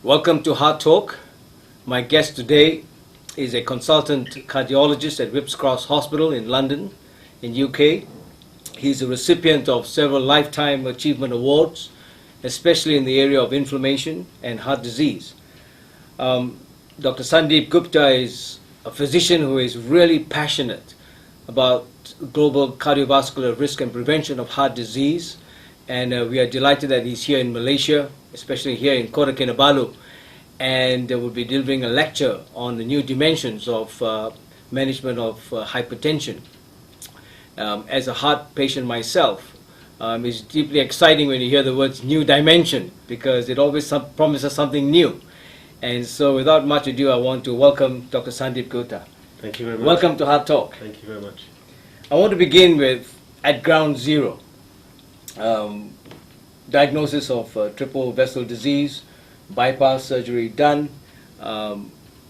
Welcome to Heart Talk. My guest today is a consultant cardiologist at Whipps Cross Hospital in London, in UK. He's a recipient of several Lifetime Achievement Awards, especially in the area of inflammation and heart disease. Dr. Sandy Gupta is a physician who is really passionate about global cardiovascular risk and prevention of heart disease. And we are delighted that he's here in Malaysia, especially here in Kota Kinabalu, and will be delivering a lecture on the new dimensions of management of hypertension. As a heart patient myself, it's deeply exciting when you hear the words new dimension, because it always promises something new. And so without much ado, I want to welcome Dr. Sandy Gupta. Thank you very much. Welcome to Heart Talk. Thank you very much. I want to begin with at ground zero. Diagnosis of triple vessel disease, bypass surgery done. The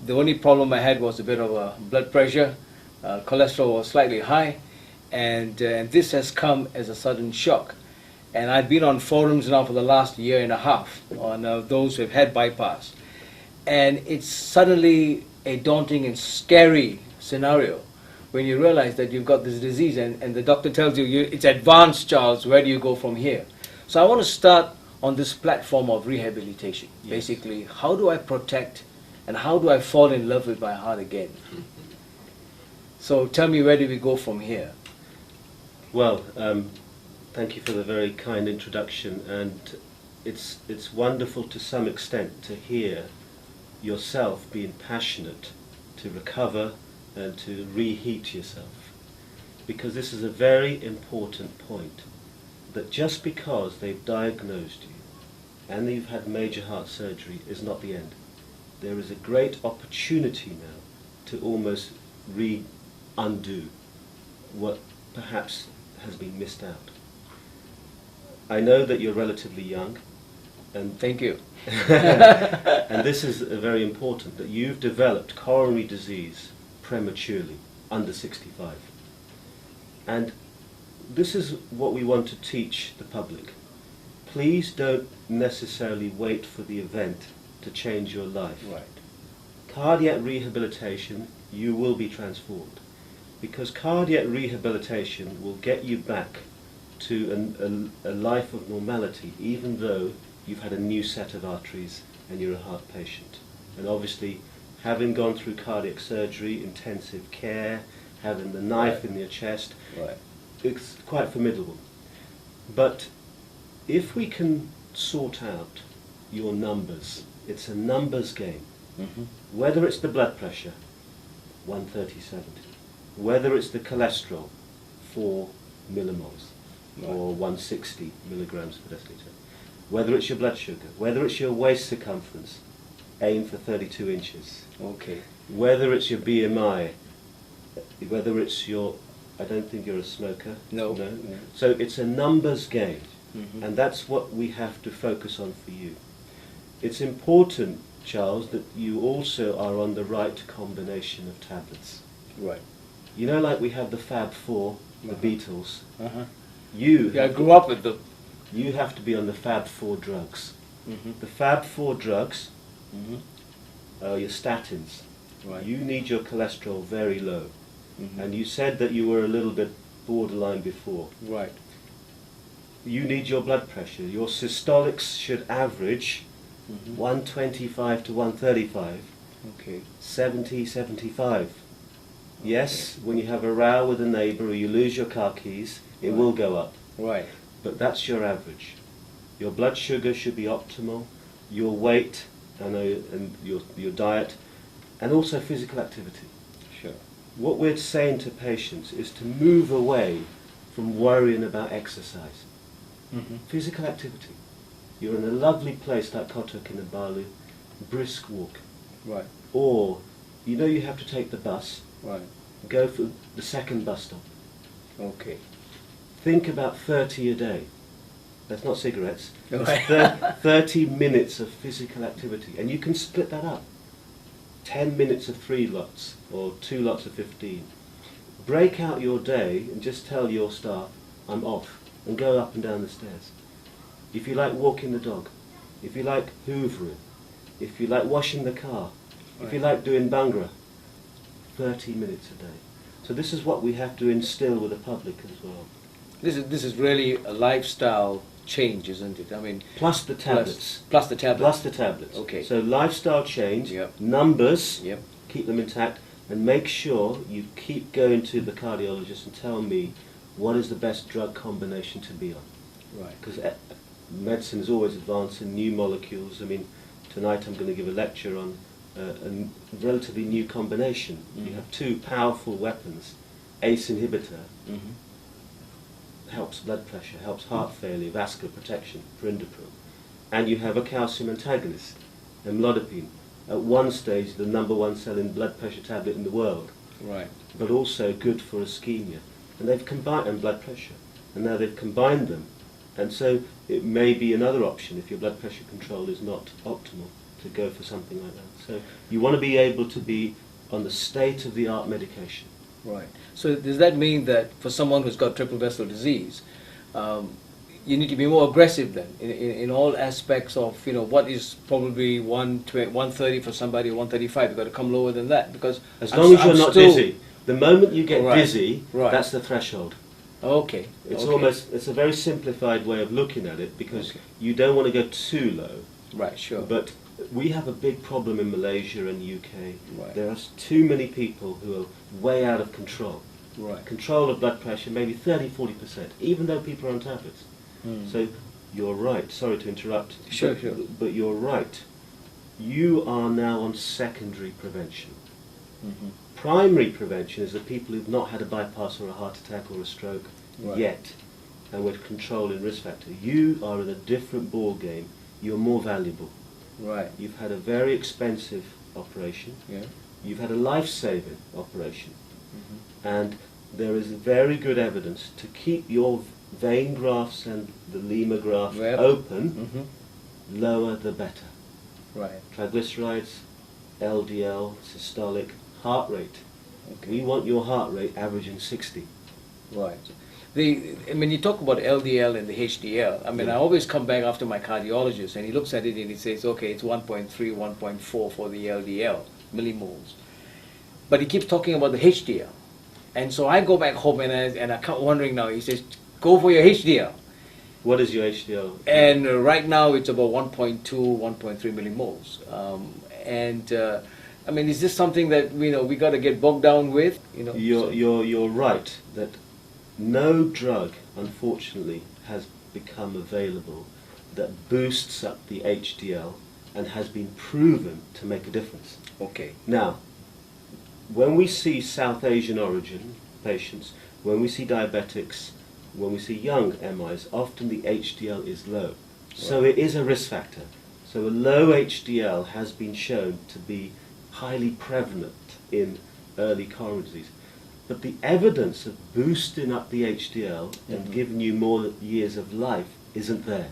only problem I had was a bit of blood pressure. Cholesterol was slightly high, and this has come as a sudden shock. And I've been on forums now for the last year and a half on those who have had bypass. And it's suddenly a daunting and scary scenario when you realize that you've got this disease and the doctor tells you, it's advanced, Charles, where do you go from here? So I want to start on this platform of rehabilitation. Yes. Basically, how do I protect and how do I fall in love with my heart again? So tell me, where do we go from here? Well, thank you for the very kind introduction, and it's wonderful to some extent to hear yourself being passionate to recover and to reheat yourself, because this is a very important point, that just because they've diagnosed you and you've had major heart surgery is not the end. There is a great opportunity now to almost undo what perhaps has been missed out. I know that you're relatively young, and thank you. And this is very important, that you've developed coronary disease prematurely, under 65. And this is what we want to teach the public. Please don't necessarily wait for the event to change your life. Right. Cardiac rehabilitation, you will be transformed, because cardiac rehabilitation will get you back to a life of normality, even though you've had a new set of arteries and you're a heart patient. And obviously, having gone through cardiac surgery, intensive care, having the knife in your chest, it's quite formidable. But if we can sort out your numbers, it's a numbers game. Whether it's the blood pressure, 130/70, whether it's the cholesterol, 4 millimoles, or 160 milligrams per deciliter, whether it's your blood sugar, whether it's your waist circumference, aim for 32 inches. Okay. Whether it's your BMI, whether it's your, I don't think you're a smoker. No. So it's a numbers game, and that's what we have to focus on for you. It's important, Charles, that you also are on the right combination of tablets. Right. You know, like we have the Fab Four, the Beatles. I grew up with them. You have to be on the Fab Four drugs. The Fab Four drugs are your statins. Right. You need your cholesterol very low. And you said that you were a little bit borderline before. Right. You need your blood pressure. Your systolics should average 125 to 135. Okay. 70, 75. Yes, when you have a row with a neighbour or you lose your car keys, it will go up. Right. But that's your average. Your blood sugar should be optimal, your weight, and your diet, and also physical activity. Sure. What we're saying to patients is to move away from worrying about exercise. Physical activity. You're in a lovely place like Kota Kinabalu, brisk walk. Right. Or, you know you have to take the bus, Right. go for the second bus stop. Okay. Think about 30 a day. That's not cigarettes. Right. It's 30 minutes of physical activity. And you can split that up. 10 minutes of 3 lots, or 2 lots of 15. Break out your day and just tell your staff, I'm off, and go up and down the stairs. If you like walking the dog, if you like hoovering, If you like washing the car, if you Right. like doing Bhangra, 30 minutes a day. So this is what we have to instill with the public as well. This is really a lifestyle change, isn't it? I mean, Plus the tablets. plus the tablets. Plus the tablets. Okay. So lifestyle change, Yep. numbers, Yep. keep them intact, and make sure you keep going to the cardiologist and tell me what is the best drug combination to be on. Right. Because medicine is always advancing, new molecules. I mean, tonight I'm going to give a lecture on a relatively new combination. You have two powerful weapons. ACE inhibitor helps blood pressure, helps heart failure, vascular protection, perindopril. And you have a calcium antagonist, amlodipine. At one stage, the #1 selling blood pressure tablet in the world, Right. but also good for ischemia. And they've combined, and blood pressure. And now they've combined them. And so it may be another option if your blood pressure control is not optimal to go for something like that. So you want to be able to be on the state-of-the-art medication. Right. So does that mean that for someone who's got triple vessel disease, you need to be more aggressive then in all aspects of, you know, what is probably 130 for somebody, 135, you've got to come lower than that, because As long as you're not still dizzy. The moment you get Right. dizzy, Right. that's the threshold. Okay. It's okay. almost, it's a very simplified way of looking at it, because Okay. you don't want to go too low. Right, sure. But we have a big problem in Malaysia and UK. Right. There are too many people who are way out of control. Right. Control of blood pressure, maybe 30-40%, even though people are on tablets. So you're right, sorry to interrupt. Sure, but, sure. But you're right. You are now on secondary prevention. Primary prevention is the people who've not had a bypass or a heart attack or a stroke Right. yet, and we're controlling risk factor. You are in a different ball game. You're more valuable. Right. You've had a very expensive operation. Yeah. You've had a life-saving operation. And there is very good evidence to keep your vein grafts and the lemur graft Yep. open, lower the better. Right. Triglycerides, LDL, systolic, heart rate. Okay. We want your heart rate averaging 60. Right. I mean, you talk about LDL and the HDL. I mean, Yeah. I always come back after my cardiologist, and he looks at it and he says, okay, it's 1.3, 1.4 for the LDL, millimoles. But he keeps talking about the HDL. And so I go back home and I kept wondering now, he says, go for your HDL. What is your HDL? And right now it's about 1.2, 1.3 millimoles. I mean, is this something that, you know, we got to get bogged down with? You know, You're right that no drug, unfortunately, has become available that boosts up the HDL and has been proven to make a difference. Okay. Now, when we see South Asian origin patients, when we see diabetics, when we see young MIs, often the HDL is low. So it is a risk factor. So a low HDL has been shown to be highly prevalent in early coronary disease. But the evidence of boosting up the HDL and giving you more years of life isn't there.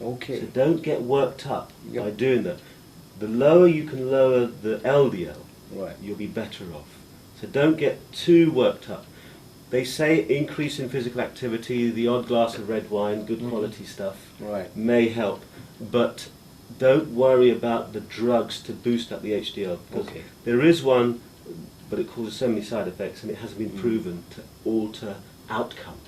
Okay. So don't get worked up Yep. by doing that. The lower you can lower the LDL, Right. you'll be better off. So don't get too worked up. They say increase in physical activity, the odd glass of red wine, good quality stuff, Right. may help. But don't worry about the drugs to boost up the HDL. Because Okay. there is one, but it causes so many side effects, and it hasn't been proven to alter outcome.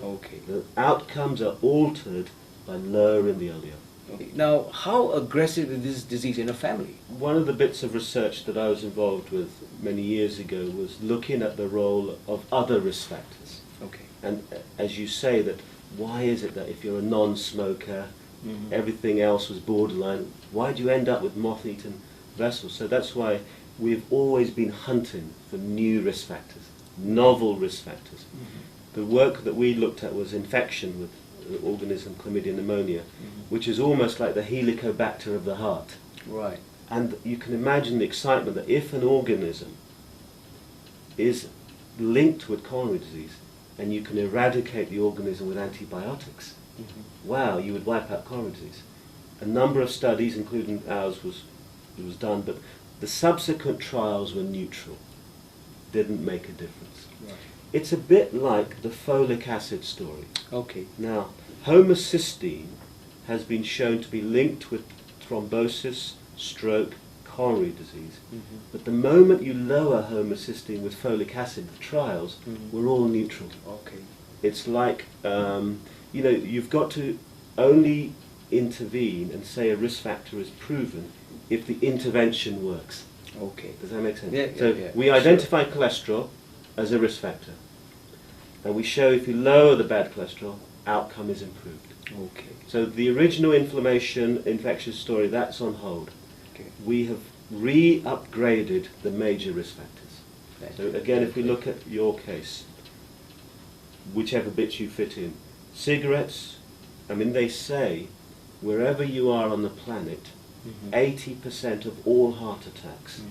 Okay. The outcomes are altered by lowering the LDL. Okay. Now, how aggressive is this disease in a family? One of the bits of research that I was involved with many years ago was looking at the role of other risk factors. Okay. And as you say, that why is it that if you're a non-smoker, everything else was borderline, why do you end up with moth-eaten vessels? So that's why we've always been hunting for new risk factors, novel risk factors. The work that we looked at was infection with the organism chlamydia pneumonia, which is almost like the helicobacter of the heart. Right. And you can imagine the excitement that if an organism is linked with coronary disease and you can eradicate the organism with antibiotics, wow, you would wipe out coronary disease. A number of studies, including ours, was done, but the subsequent trials were neutral, didn't make a difference. Right. It's a bit like the folic acid story. Okay. Now, homocysteine has been shown to be linked with thrombosis, stroke, coronary disease. But the moment you lower homocysteine with folic acid, the trials, we're all neutral. Okay. It's like, you've got to only intervene and say a risk factor is proven if the intervention works. Okay. Does that make sense? Yeah, so yeah, we identify cholesterol as a risk factor, and we show if you lower the bad cholesterol, outcome is improved. Okay. So the original inflammation, infectious story, that's on hold. Okay. We have re-upgraded the major risk factors. So again, if we look at your case, whichever bits you fit in, cigarettes, I mean, they say wherever you are on the planet, 80% of all heart attacks,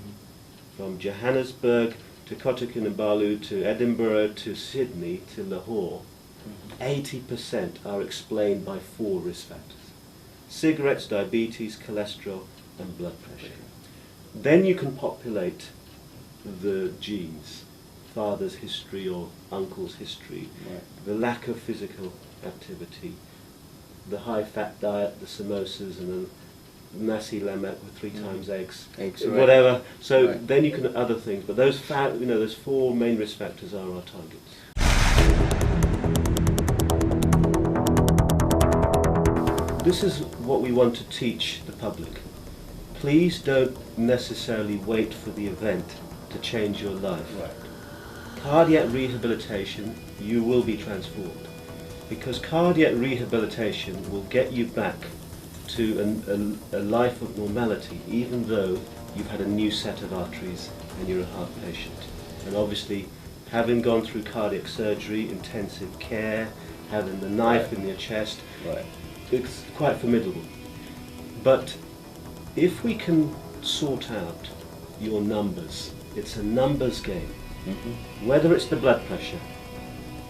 from Johannesburg to Kotokinabalu to Edinburgh to Sydney to Lahore, 80% are explained by 4 risk factors: cigarettes, diabetes, cholesterol, and blood pressure. Then you can populate the genes, father's history or uncle's history, the lack of physical activity, the high-fat diet, the samosas, and the nasi lemak with 3 times eggs, whatever. So then you can other things, but those those 4 main risk factors are our targets. This is what we want to teach the public. Please don't necessarily wait for the event to change your life. Cardiac rehabilitation, you will be transformed, because cardiac rehabilitation will get you back to a life of normality, even though you've had a new set of arteries and you're a heart patient. And obviously, having gone through cardiac surgery, intensive care, having the knife in your chest, it's quite formidable. But if we can sort out your numbers, it's a numbers game. Whether it's the blood pressure,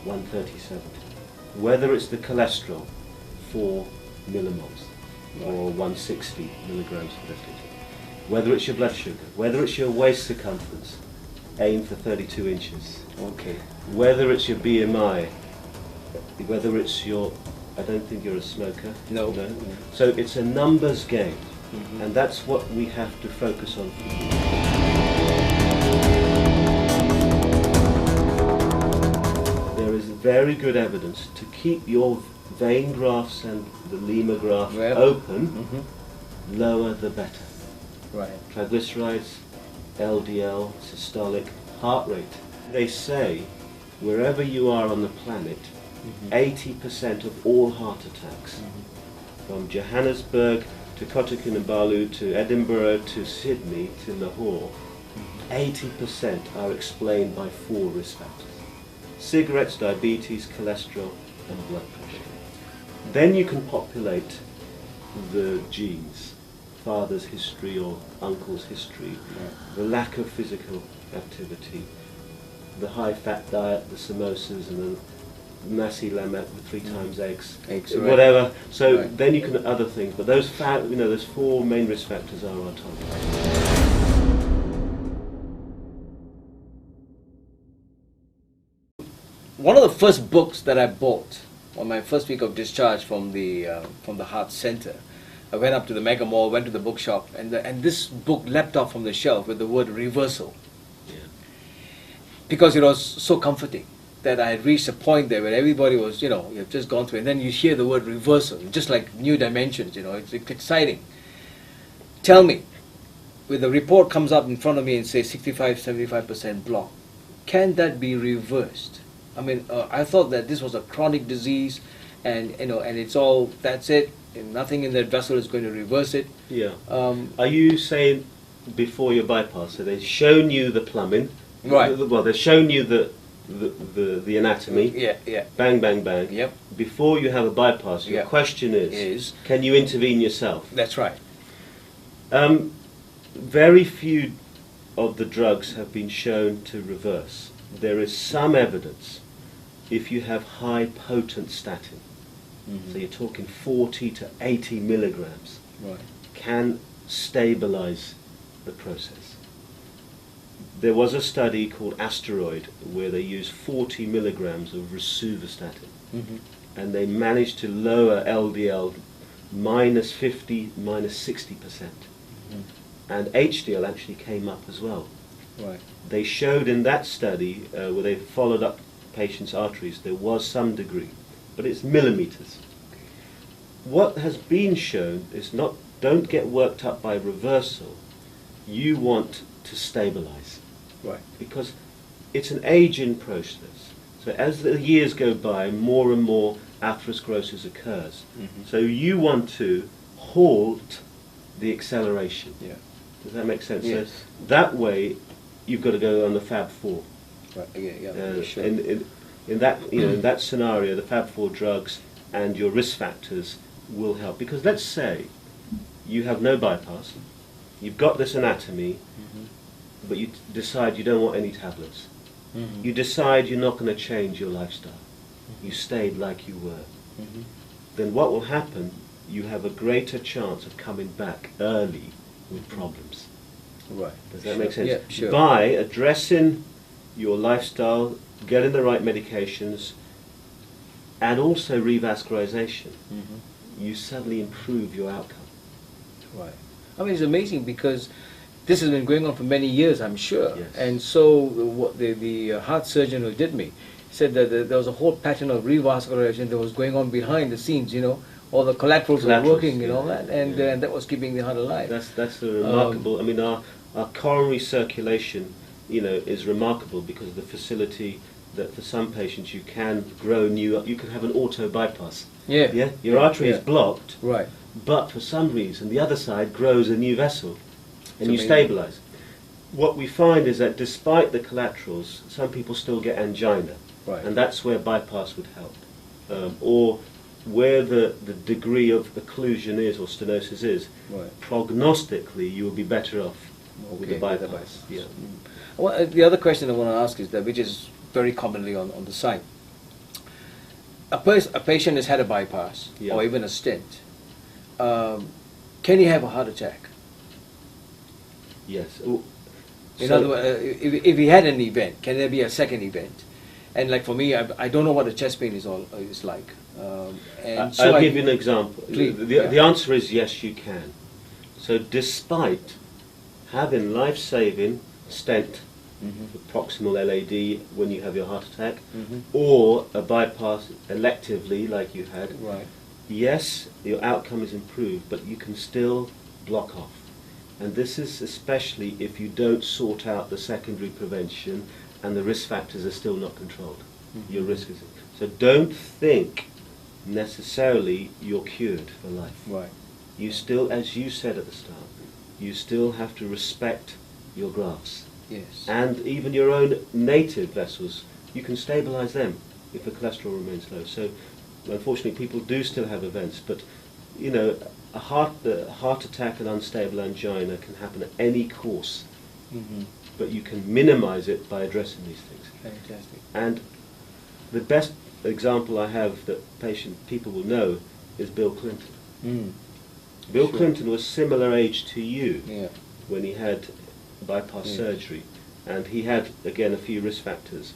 130/70, whether it's the cholesterol, 4 millimoles, or 160 milligrams per deciliter, whether it's your blood sugar, whether it's your waist circumference, aim for 32 inches. Okay. Whether it's your BMI, whether it's your, I don't think you're a smoker. No. So it's a numbers game, and that's what we have to focus on. There is very good evidence to keep your vein grafts and the lemur graft open, lower the better. Triglycerides, LDL, systolic, heart rate. They say wherever you are on the planet, 80% of all heart attacks, from Johannesburg to Kotokinabalu to Edinburgh to Sydney to Lahore, 80% are explained by 4 risk factors: cigarettes, diabetes, cholesterol, and blood pressure. Then you can populate the genes, father's history or uncle's history, the lack of physical activity, the high-fat diet, the samosas, and the nasi lemak with 3 times eggs, whatever. So then you can other things, but those those 4 main risk factors are our target. One of the first books that I bought on my first week of discharge from the heart center, I went up to the Mega Mall, went to the bookshop, and this book leapt off from the shelf with the word reversal, because it was so comforting that I had reached a point there where everybody was, you've just gone through, and then you hear the word reversal, just like new dimensions, it's exciting. Tell me, when the report comes up in front of me and says 65-75% block, can that be reversed? I mean, I thought that this was a chronic disease, and and it's all, that's it, and nothing in that vessel is going to reverse it. Yeah. Are you saying before your bypass? So they've shown you the plumbing, well, they've shown you the anatomy. Yeah. Bang, bang, bang. Yep. Before you have a bypass, your question is, can you intervene yourself? That's right. Very few of the drugs have been shown to reverse. There is some evidence if you have high potent statin, so you're talking 40 to 80 milligrams, can stabilize the process. There was a study called Asteroid where they used 40 milligrams of rosuvastatin, and they managed to lower LDL -50, -60%. and HDL actually came up as well. Right. They showed in that study, where they followed up patients' arteries, there was some degree, but it's millimeters. What has been shown is not, don't get worked up by reversal. You want to stabilize. Right. Because it's an aging process. So as the years go by, more and more atherosclerosis occurs. So you want to halt the acceleration. Yeah. Does that make sense? Yes. So that way, you've got to go on the Fab4. Right. Yeah. Sure. In that, in that scenario, the Fab4 drugs and your risk factors will help. Because let's say you have no bypass, you've got this anatomy, but you decide you don't want any tablets. You decide you're not going to change your lifestyle. You stayed like you were. Then what will happen? You have a greater chance of coming back early with problems. Right. Does that make sense? Yeah, sure. By addressing your lifestyle, getting the right medications, and also revascularization, you suddenly improve your outcome. Right. I mean, it's amazing because this has been going on for many years, I'm sure. Yes. And so what the heart surgeon who did me said that there was a whole pattern of revascularization that was going on behind the scenes, all the collaterals were working and all that, and that was keeping the heart alive. That's the remarkable. I mean, our coronary circulation, is remarkable because of the facility that for some patients you can grow new. You can have an auto bypass. Yeah. Yeah. Your artery is blocked. Right. But for some reason, the other side grows a new vessel, and So you stabilize. What we find is that despite the collaterals, some people still get angina, Right. and that's where bypass would help, or where the degree of occlusion is or stenosis is. Right. Prognostically, you will be better off with the bypass. Yeah. Well, the other question I want to ask is that, which is very commonly on the site. A patient has had a bypass or even a stent. Can he have a heart attack? Yes. In other words, if he had an event, can there be a second event? And like for me, I don't know what a chest pain is like. And so I'll give you an example. Please, the answer is yes, you can. So despite having life-saving stent, proximal LAD when you have your heart attack, or a bypass electively like you had, right. yes, your outcome is improved, but you can still block off. And this is especially if you don't sort out the secondary prevention and the risk factors are still not controlled. Your risk is... So don't think necessarily you're cured for life. Right. You still, as you said at the start, you still have to respect your grafts. Yes. And even your own native vessels, you can stabilize them if the cholesterol remains low. So unfortunately people do still have events, but a heart attack and unstable angina can happen at any course, but you can minimize it by addressing these things. Fantastic. And the best example I have that people will know is Bill Clinton. Bill Clinton was similar age to you when he had bypass surgery, and he had again a few risk factors.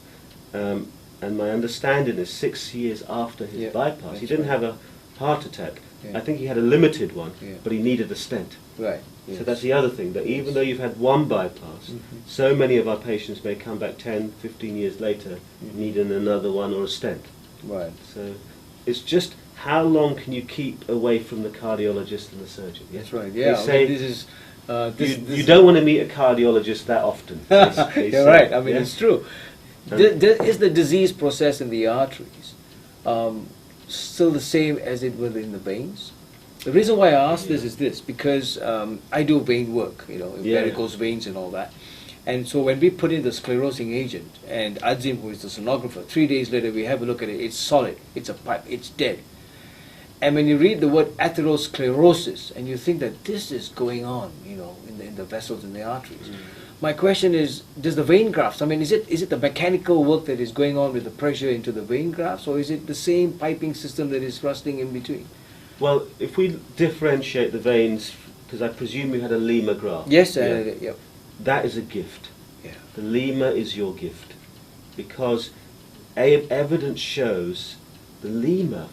And my understanding is 6 years after his bypass, he didn't have a heart attack. I think he had a limited one, but he needed a stent. Right. So that's the other thing, that even though you've had one bypass, so many of our patients may come back 10, 15 years later needing another one or a stent. Right. So it's just how long can you keep away from the cardiologist and the surgeon? Yeah? That's right. Yeah. They say, this is. You don't want to meet a cardiologist that often. You're right. I mean, it's true. Is the disease process in the arteries still the same as it was in the veins? The reason why I ask this is this, because I do vein work, varicose veins and all that. And so when we put in the sclerosing agent, and Adzim, who is the sonographer, 3 days later we have a look at it, it's solid, it's a pipe, it's dead. And when you read the word atherosclerosis, and you think that this is going on, in the vessels in the arteries. My question is, does the vein grafts, is it the mechanical work that is going on with the pressure into the vein grafts, or is it the same piping system that is rusting in between? Well, if we differentiate the veins, because I presume you had a lemur graft. Yes, yep. That is a gift. Yeah. The lemur is your gift, because evidence shows the lemur,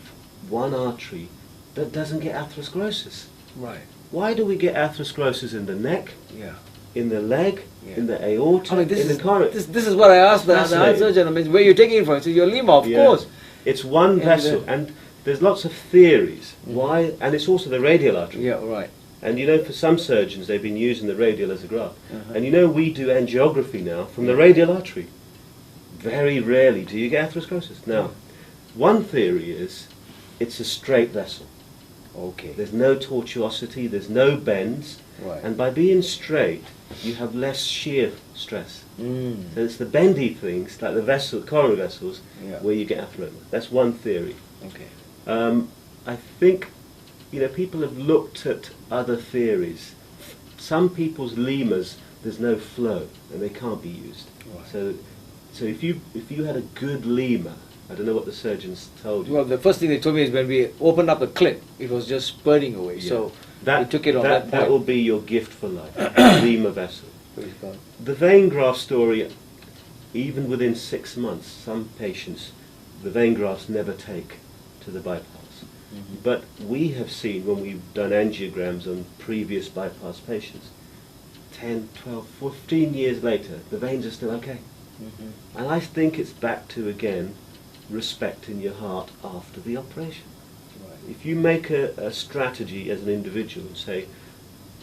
one artery, that doesn't get atherosclerosis. Right. Why do we get atherosclerosis in the neck, Yeah. in the leg, Yeah. in the aorta, I mean, in the coronary? this is what I asked the heart Fascinating. surgeon. I mean, where you're taking it from? He said, your lima, of Yeah. course. It's one And, vessel, and there's lots of theories why, and it's also the radial artery. Yeah, right. And you know, for some surgeons, they've been using the radial as a graft. Uh-huh. And you know, we do angiography now from the radial artery. Very rarely do you get atherosclerosis. Now, one theory is it's a straight vessel. Okay. There's no tortuosity, there's no bends, Right. and by being straight, you have less shear stress. Mm. So it's the bendy things, like the vessel, coronary vessels, Yeah. where you get atheroma. That's one theory. Okay. I think, you know, people have looked at other theories. Some people's lemurs, there's no flow, and they can't be used. Right. So if you had a good lemur, I don't know what the surgeons told you. Well, the first thing they told me is when we opened up the clip, it was just spurting away. Yeah. So we took it on that point. That will be your gift for life, a lemur vessel. Praise God. The vein graft story, even within 6 months, some patients, the vein grafts never take to the bypass. But we have seen, when we've done angiograms on previous bypass patients, 10, 12, 15 years later, the veins are still okay. And I think it's back to, again, respect in your heart after the operation. Right. If you make a strategy as an individual and say,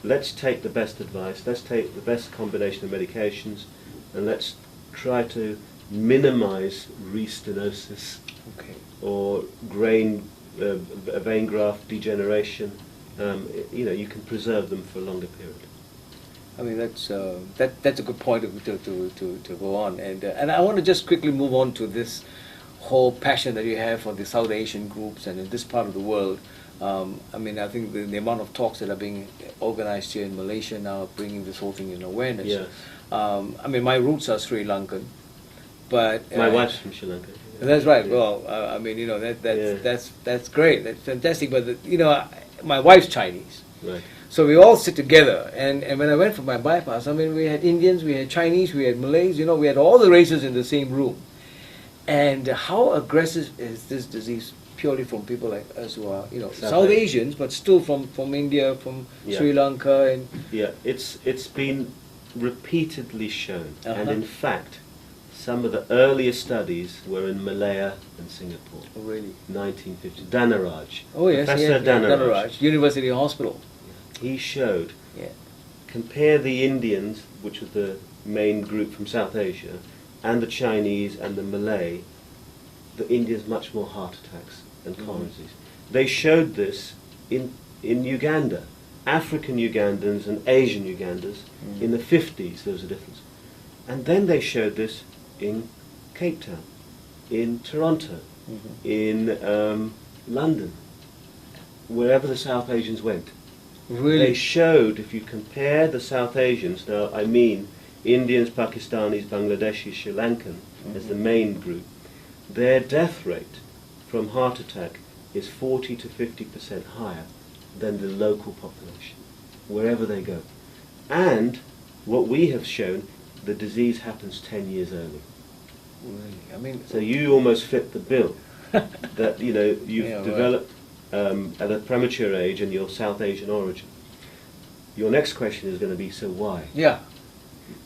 let's take the best advice, let's take the best combination of medications, and let's try to minimize restenosis Okay. or vein graft degeneration, you know, you can preserve them for a longer period. I mean, that's a good point to go on, and I want to just quickly move on to this whole passion that you have for the South Asian groups and in this part of the world. I mean, I think the amount of talks that are being organized here in Malaysia now, bringing this whole thing in awareness. Yes. I mean, my roots are Sri Lankan, but My wife's from Sri Lanka. That's right. Yeah. Well, I mean, you know, that's great. That's fantastic. But you know, my wife's Chinese. Right. So we all sit together, and when I went for my bypass, I mean, we had Indians, we had Chinese, we had Malays, you know, we had all the races in the same room. And how aggressive is this disease purely from people like us who are, you know, South Asians, but still from India, from Sri Lanka, and Yeah, it's been repeatedly shown, and in fact, some of the earliest studies were in Malaya and Singapore. oh, really? 1950. Dhanaraj. Oh yes, Professor Dhanaraj. University Hospital. He showed, Yeah. compare the Indians, which was the main group from South Asia, and the Chinese and the Malay, the Indians much more heart attacks and coronary disease. They showed this in Uganda. African Ugandans and Asian Ugandans, in the 50s there was a difference. And then they showed this in Cape Town, in Toronto, in London, wherever the South Asians went. Really? They showed, if you compare the South Asians, now I mean Indians, Pakistanis, Bangladeshis, Sri Lankan as the main group, their death rate from heart attack is 40 to 50% higher than the local population, wherever they go. And what we have shown, the disease happens 10 years early. Really? I mean, So you almost fit the bill, that, you know, you've Yeah, right. developed at a premature age and your South Asian origin. Your next question is going to be, so why? yeah.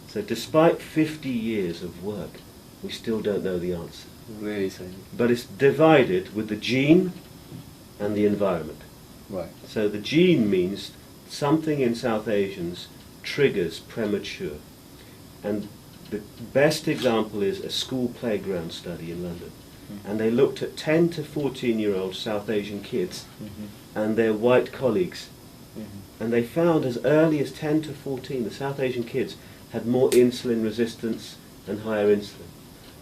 So despite 50 years of work, we still don't know the answer. Really, Sandy. But it's divided with the gene and the environment. Right. So the gene means something in South Asians triggers premature. And the best example is a school playground study in London. And they looked at 10 to 14-year-old South Asian kids and their white colleagues. And they found as early as 10 to 14, the South Asian kids had more insulin resistance and higher insulin.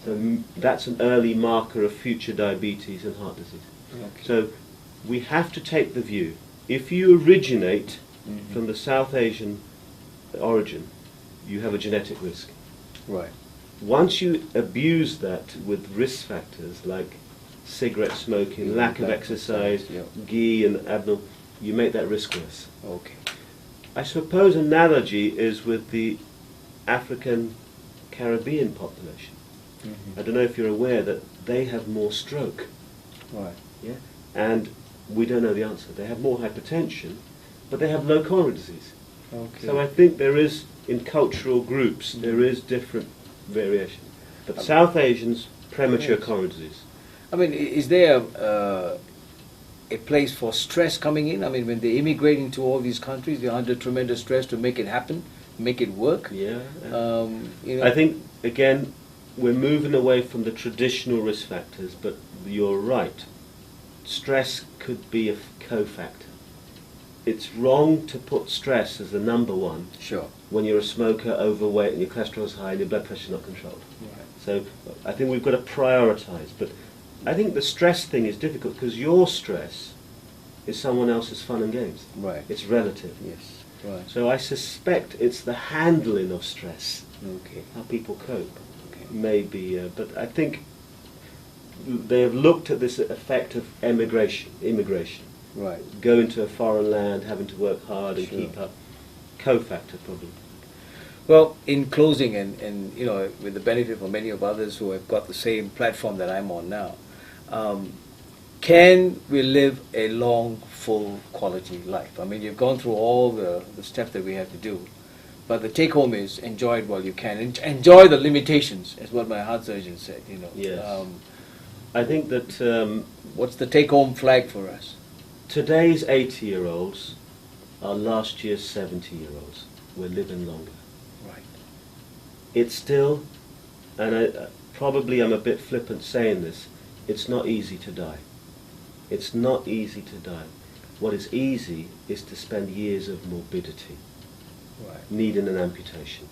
So that's an early marker of future diabetes and heart disease. Okay. So we have to take the view, if you originate from the South Asian origin, you have a genetic risk. Right. Once you abuse that with risk factors like cigarette smoking, lack of exercise, ghee and abnormal, you make that risk worse. Okay. I suppose analogy is with the African Caribbean population. I don't know if you're aware that they have more stroke. Right. Yeah? And we don't know the answer. They have more hypertension, but they have low coronary disease. Okay. So I think there is, in cultural groups, there is different variation. But South Asians, premature coronary disease. I mean, is there a place for stress coming in? I mean, when they immigrate into all these countries, they're under tremendous stress to make it happen, make it work. Yeah. You know, I think, again, we're moving away from the traditional risk factors, but you're right. Stress could be a cofactor. It's wrong to put stress as the number one sure. when you're a smoker, overweight, and your cholesterol's high and your blood pressure's not controlled. Right. So I think we've got to prioritise. But I think the stress thing is difficult because your stress is someone else's fun and games. Right. It's relative. Yes. Right. So I suspect it's the handling of stress, Okay. how people cope, Okay. maybe. But I think they have looked at this effect of immigration. Right. Going to a foreign land, having to work hard and Sure. keep up. Cofactor probably. Well, in closing, and you know, with the benefit for many of others who have got the same platform that I'm on now, can we live a long, full, quality life? I mean, you've gone through all the steps that we have to do, but the take home is enjoy it while you can. Enjoy the limitations, is what my heart surgeon said. You know. Yes. I think that What's the take home flag for us? today's 80-year-olds are last year's 70-year-olds. We're living longer. Right. It's still, and probably I'm a bit flippant saying this, it's not easy to die. It's not easy to die. What is easy is to spend years of morbidity, Right. needing an amputation,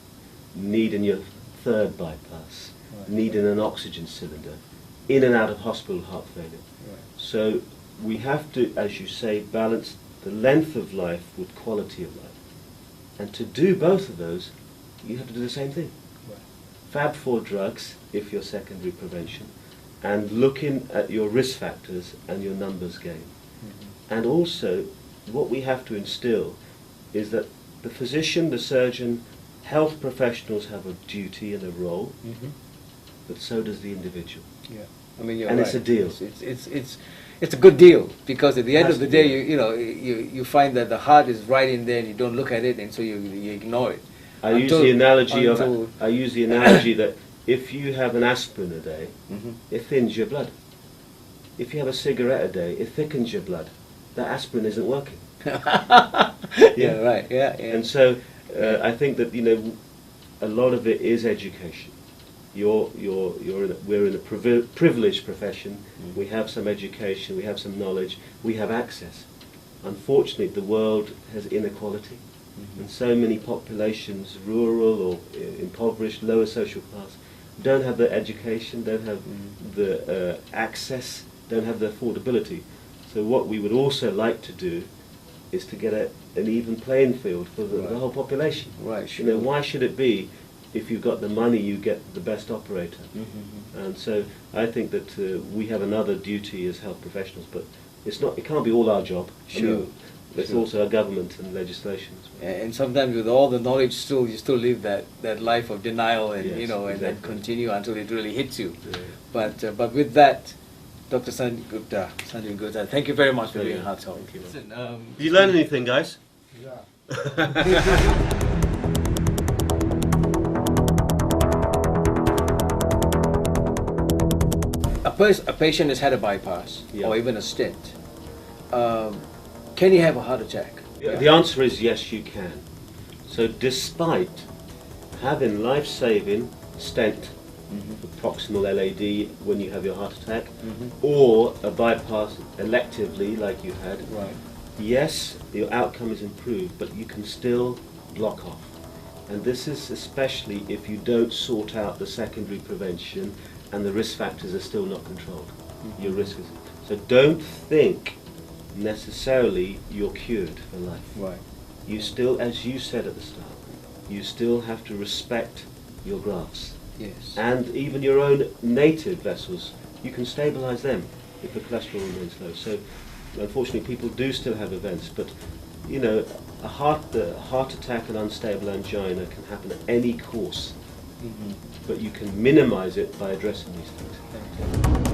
needing your third bypass, Right. needing an oxygen cylinder, in and out of hospital heart failure. Right. So we have to, as you say, balance the length of life with quality of life. And to do both of those, you have to do the same thing. Right. Fab4 drugs, if you're secondary prevention, and looking at your risk factors and your numbers game. Mm-hmm. And also, what we have to instill is that the physician, the surgeon, health professionals have a duty and a role, Mm-hmm. but so does the individual. Yeah. I mean, you're And right. it's a deal. It's a good deal, because at the end Has of the to day, be. you find that the heart is right in there and you don't look at it, and so you ignore it. I use the analogy that if you have an aspirin a day, Mhm. it thins your blood. If you have a cigarette a day, it thickens your blood. That aspirin isn't working. Yeah, right. Yeah, yeah. And so I think that a lot of it is education. We're in a privileged profession. Mm. We have some education. We have some knowledge. We have access. Unfortunately, the world has inequality, Mhm. and so many populations, rural or impoverished, lower social class, don't have the education, don't have the access, don't have the affordability. So what we would also like to do is to get an even playing field for the Right. whole population. Right, You know, sure. why should it be if you've got the money you get the best operator? Mhm. And so I think that we have another duty as health professionals, but it can't be all our job. Sure. It's Sure. also our government and legislation as well. And sometimes with all the knowledge, you still live that life of denial, and Yes, and then exactly. continue until it really hits you. Yeah. But with that, Dr. Sandy Gupta, thank you very much for Very being good. heart talk. Thank you. Listen, Did you learn anything, guys? A patient has had a bypass Yeah. or even a stent. Can he have a heart attack? The answer is yes, you can. So despite having life-saving stent, proximal LAD when you have your heart attack, or a bypass electively like you had, Right. yes, your outcome is improved, but you can still block off. And this is especially if you don't sort out the secondary prevention and the risk factors are still not controlled. Your risk is... So don't think necessarily you're cured for life. Right. You still, as you said at the start, you still have to respect your grafts. Yes. And even your own native vessels, you can stabilise them if the cholesterol remains low. So unfortunately people do still have events, but a heart attack and unstable angina can happen at any course, but you can minimise it by addressing these things. Thank you.